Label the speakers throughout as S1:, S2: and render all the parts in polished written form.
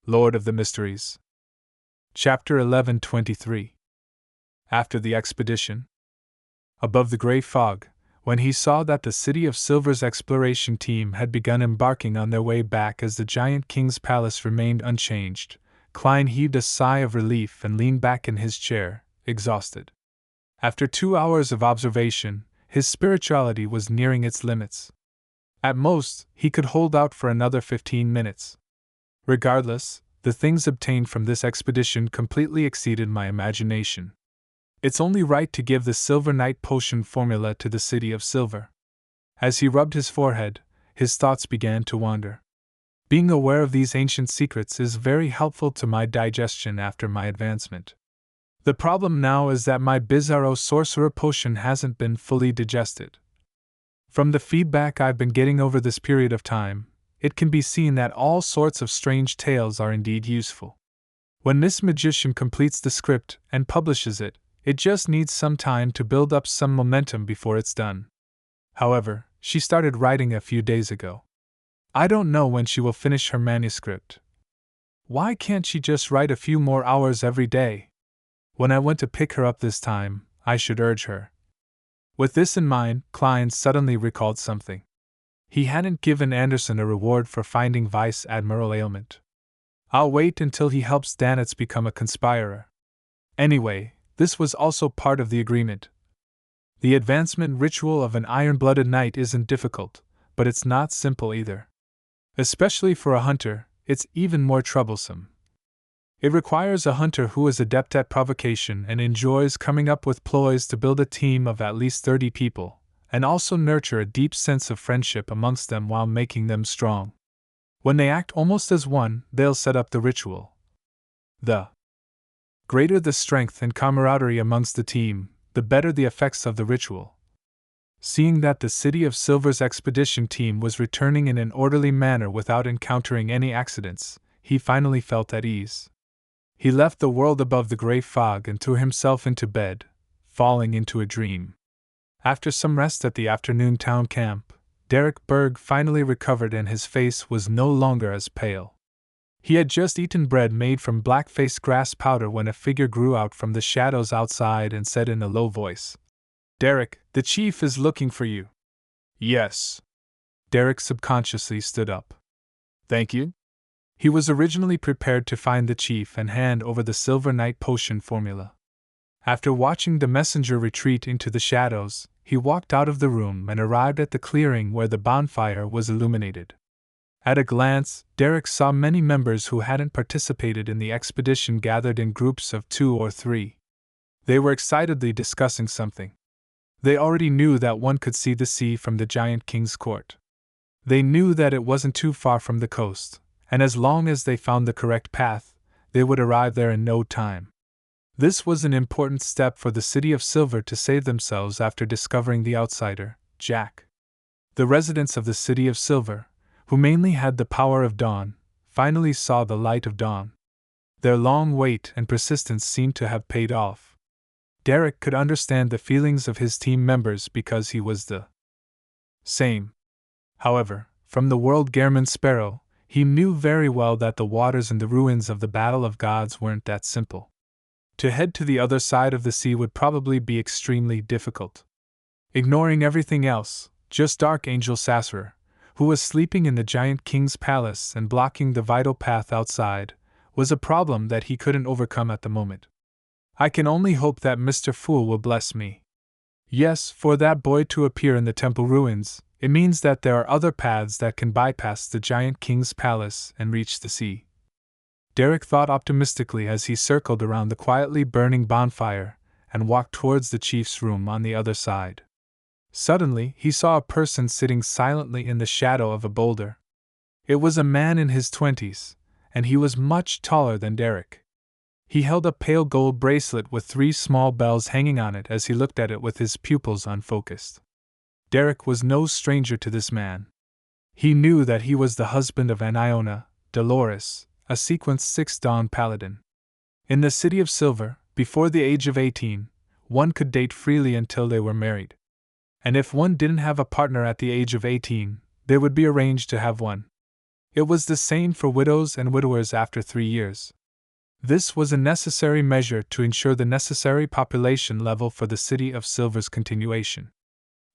S1: Lord of the Mysteries. Chapter 11:23. After the expedition. Above the gray fog, when he saw that the City of Silver's exploration team had begun embarking on their way back as the giant king's palace remained unchanged, Klein heaved a sigh of relief and leaned back in his chair, exhausted. After 2 hours of observation, his spirituality was nearing its limits. At most, he could hold out for another 15 minutes. Regardless, the things obtained from this expedition completely exceeded my imagination. It's only right to give the Silver Night potion formula to the City of Silver. As he rubbed his forehead, his thoughts began to wander. Being aware of these ancient secrets is very helpful to my digestion after my advancement. The problem now is that my bizarro sorcerer potion hasn't been fully digested. From the feedback I've been getting over this period of time, it can be seen that all sorts of strange tales are indeed useful. When this magician completes the script and publishes it, it just needs some time to build up some momentum before it's done. However, she started writing a few days ago. I don't know when she will finish her manuscript. Why can't she just write a few more hours every day? When I went to pick her up this time, I should urge her. With this in mind, Klein suddenly recalled something. He hadn't given Anderson a reward for finding Vice Admiral Ailment. I'll wait until he helps Danitz become a conspirer. Anyway, this was also part of the agreement. The advancement ritual of an iron-blooded knight isn't difficult, but it's not simple either. Especially for a hunter, it's even more troublesome. It requires a hunter who is adept at provocation and enjoys coming up with ploys to build a team of at least 30 people, and also nurture a deep sense of friendship amongst them while making them strong. When they act almost as one, they'll set up the ritual. The greater the strength and camaraderie amongst the team, the better the effects of the ritual. Seeing that the City of Silver's expedition team was returning in an orderly manner without encountering any accidents, he finally felt at ease. He left the world above the gray fog and threw himself into bed, falling into a dream. After some rest at the afternoon town camp, Derek Berg finally recovered and his face was no longer as pale. He had just eaten bread made from black-faced grass powder when a figure grew out from the shadows outside and said in a low voice, "Derek, the chief is looking for you." "Yes." Derek subconsciously stood up. "Thank you." He was originally prepared to find the chief and hand over the Silver Night potion formula. After watching the messenger retreat into the shadows, he walked out of the room and arrived at the clearing where the bonfire was illuminated. At a glance, Derek saw many members who hadn't participated in the expedition gathered in groups of 2 or 3. They were excitedly discussing something. They already knew that one could see the sea from the giant king's court. They knew that it wasn't too far from the coast, and as long as they found the correct path, they would arrive there in no time. This was an important step for the City of Silver to save themselves after discovering the outsider, Jack. The residents of the City of Silver, who mainly had the power of dawn, finally saw the light of dawn. Their long wait and persistence seemed to have paid off. Derek could understand the feelings of his team members because he was the same. However, from the world Gehrman Sparrow, he knew very well that the waters and the ruins of the Battle of Gods weren't that simple. To head to the other side of the sea would probably be extremely difficult. Ignoring everything else, just Archangel Sasser, who was sleeping in the giant king's palace and blocking the vital path outside, was a problem that he couldn't overcome at the moment. I can only hope that Mr. Fool will bless me. Yes, for that boy to appear in the temple ruins, it means that there are other paths that can bypass the giant king's palace and reach the sea. Derek thought optimistically as he circled around the quietly burning bonfire and walked towards the chief's room on the other side. Suddenly, he saw a person sitting silently in the shadow of a boulder. It was a man in his 20s, and he was much taller than Derek. He held a pale gold bracelet with 3 small bells hanging on it as he looked at it with his pupils unfocused. Derek was no stranger to this man. He knew that he was the husband of Aniona, Dolores, a Sequence 6 Dawn Paladin. In the City of Silver, before the age of 18, one could date freely until they were married. And if one didn't have a partner at the age of 18, they would be arranged to have one. It was the same for widows and widowers after 3 years. This was a necessary measure to ensure the necessary population level for the City of Silver's continuation.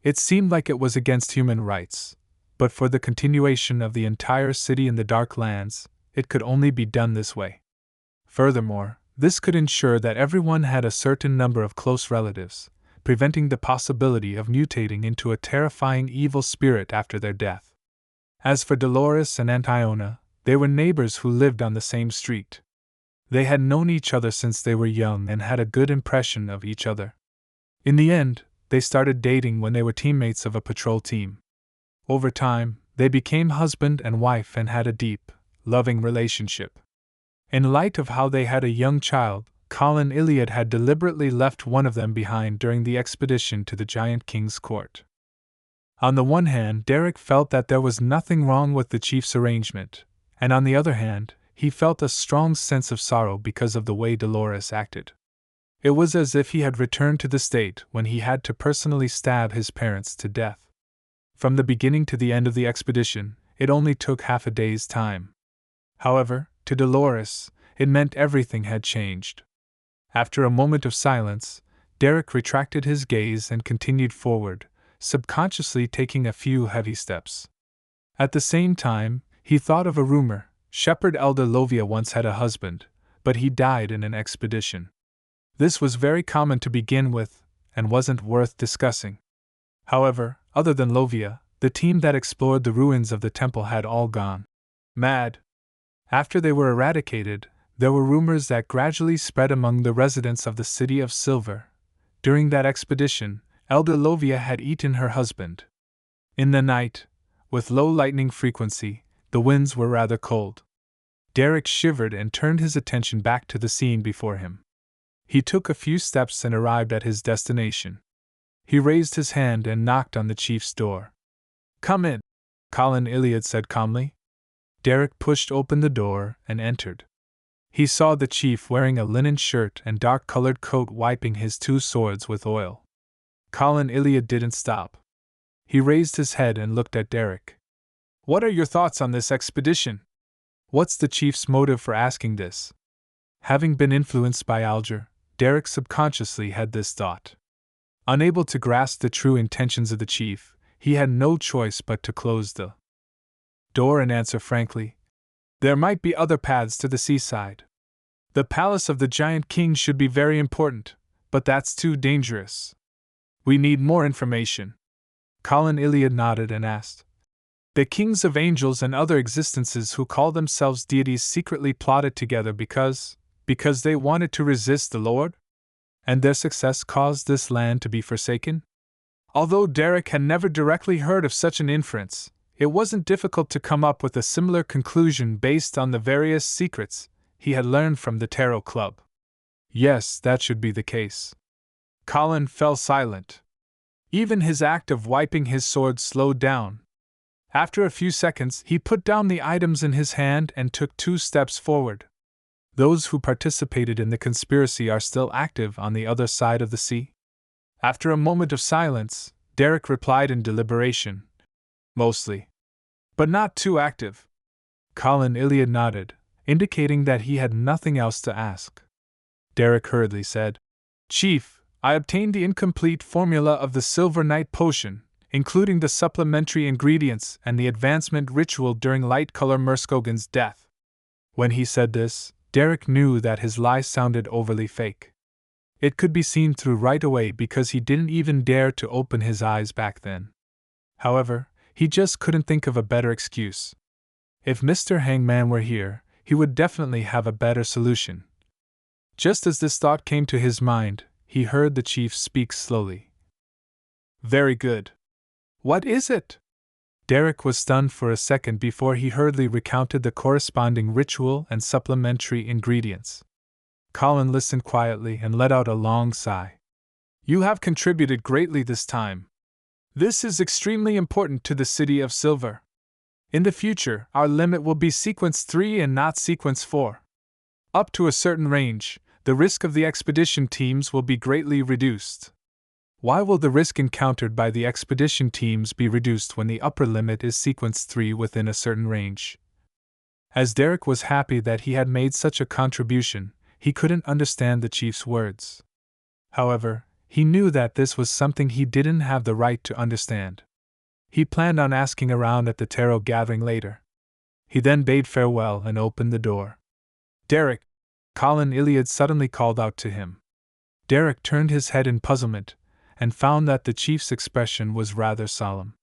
S1: It seemed like it was against human rights, but for the continuation of the entire city in the Dark Lands, it could only be done this way. Furthermore, this could ensure that everyone had a certain number of close relatives, preventing the possibility of mutating into a terrifying evil spirit after their death. As for Dolores and Aunt Iona, they were neighbors who lived on the same street. They had known each other since they were young and had a good impression of each other. In the end, they started dating when they were teammates of a patrol team. Over time, they became husband and wife and had a deep, loving relationship. In light of how they had a young child, Colin Iliad had deliberately left one of them behind during the expedition to the Giant King's court. On the one hand, Derek felt that there was nothing wrong with the chief's arrangement, and on the other hand, he felt a strong sense of sorrow because of the way Dolores acted. It was as if he had returned to the state when he had to personally stab his parents to death. From the beginning to the end of the expedition, it only took half a day's time. However, to Dolores, it meant everything had changed. After a moment of silence, Derek retracted his gaze and continued forward, subconsciously taking a few heavy steps. At the same time, he thought of a rumor. Shepherd Elder Lovia once had a husband, but he died in an expedition. This was very common to begin with, and wasn't worth discussing. However, other than Lovia, the team that explored the ruins of the temple had all gone mad. After they were eradicated, there were rumors that gradually spread among the residents of the City of Silver. During that expedition, Elder Lovia had eaten her husband. In the night, with low lightning frequency, the winds were rather cold. Derek shivered and turned his attention back to the scene before him. He took a few steps and arrived at his destination. He raised his hand and knocked on the chief's door. "Come in," Colin Iliad said calmly. Derek pushed open the door and entered. He saw the chief wearing a linen shirt and dark-colored coat wiping his two swords with oil. Colin Iliad didn't stop. He raised his head and looked at Derek. "What are your thoughts on this expedition?" What's the chief's motive for asking this? Having been influenced by Alger, Derek subconsciously had this thought. Unable to grasp the true intentions of the chief, he had no choice but to close the door and answer frankly, "There might be other paths to the seaside. The palace of the Giant King should be very important, but that's too dangerous. We need more information." Colin Iliad nodded and asked, "The kings of angels and other existences who call themselves deities secretly plotted together because they wanted to resist the Lord? And their success caused this land to be forsaken?" Although Derek had never directly heard of such an inference, it wasn't difficult to come up with a similar conclusion based on the various secrets he had learned from the Tarot Club. Yes, that should be the case. Colin fell silent. Even his act of wiping his sword slowed down. After a few seconds, he put down the items in his hand and took 2 steps forward. Those who participated in the conspiracy are still active on the other side of the sea? After a moment of silence, Derek replied in deliberation, "Mostly. But not too active." Colin Iliad nodded, indicating that he had nothing else to ask. Derek hurriedly said, "Chief, I obtained the incomplete formula of the Silver Night Potion, including the supplementary ingredients and the advancement ritual during Lightcolor Merskogen's death." When he said this, Derek knew that his lie sounded overly fake. It could be seen through right away because he didn't even dare to open his eyes back then. However, he just couldn't think of a better excuse. If Mr. Hangman were here, he would definitely have a better solution. Just as this thought came to his mind, he heard the chief speak slowly. "Very good. What is it?" Derek was stunned for a second before he hurriedly recounted the corresponding ritual and supplementary ingredients. Colin listened quietly and let out a long sigh. "You have contributed greatly this time. This is extremely important to the City of Silver. In the future, our limit will be Sequence 3 and not Sequence 4. Up to a certain range, the risk of the expedition teams will be greatly reduced." Why will the risk encountered by the expedition teams be reduced when the upper limit is Sequence 3 within a certain range? As Derek was happy that he had made such a contribution, he couldn't understand the chief's words. However, he knew that this was something he didn't have the right to understand. He planned on asking around at the tarot gathering later. He then bade farewell and opened the door. "Derek!" Colin Iliad suddenly called out to him. Derek turned his head in puzzlement, and found that the chief's expression was rather solemn.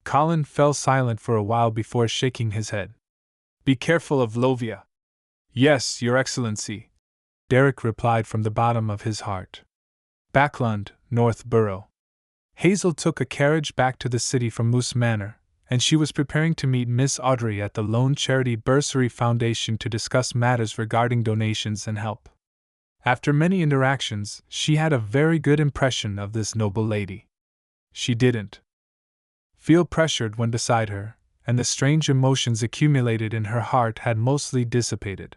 S1: Colin fell silent for a while before shaking his head. "Be careful of Lovia." "Yes, Your Excellency," Derek replied from the bottom of his heart. Backlund, North Borough. Hazel took a carriage back to the city from Moose Manor, and she was preparing to meet Miss Audrey at the Lone Charity Bursary Foundation to discuss matters regarding donations and help. After many interactions, she had a very good impression of this noble lady. She didn't feel pressured when beside her, and the strange emotions accumulated in her heart had mostly dissipated.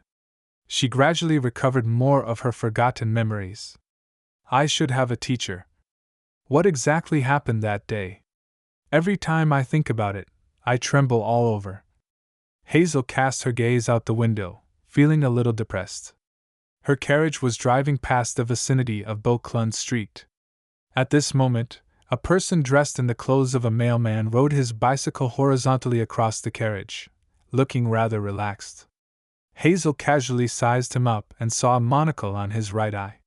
S1: She gradually recovered more of her forgotten memories. I should have a teacher. What exactly happened that day? Every time I think about it, I tremble all over. Hazel cast her gaze out the window, feeling a little depressed. Her carriage was driving past the vicinity of Beauclund Street. At this moment, a person dressed in the clothes of a mailman rode his bicycle horizontally across the carriage, looking rather relaxed. Hazel casually sized him up and saw a monocle on his right eye.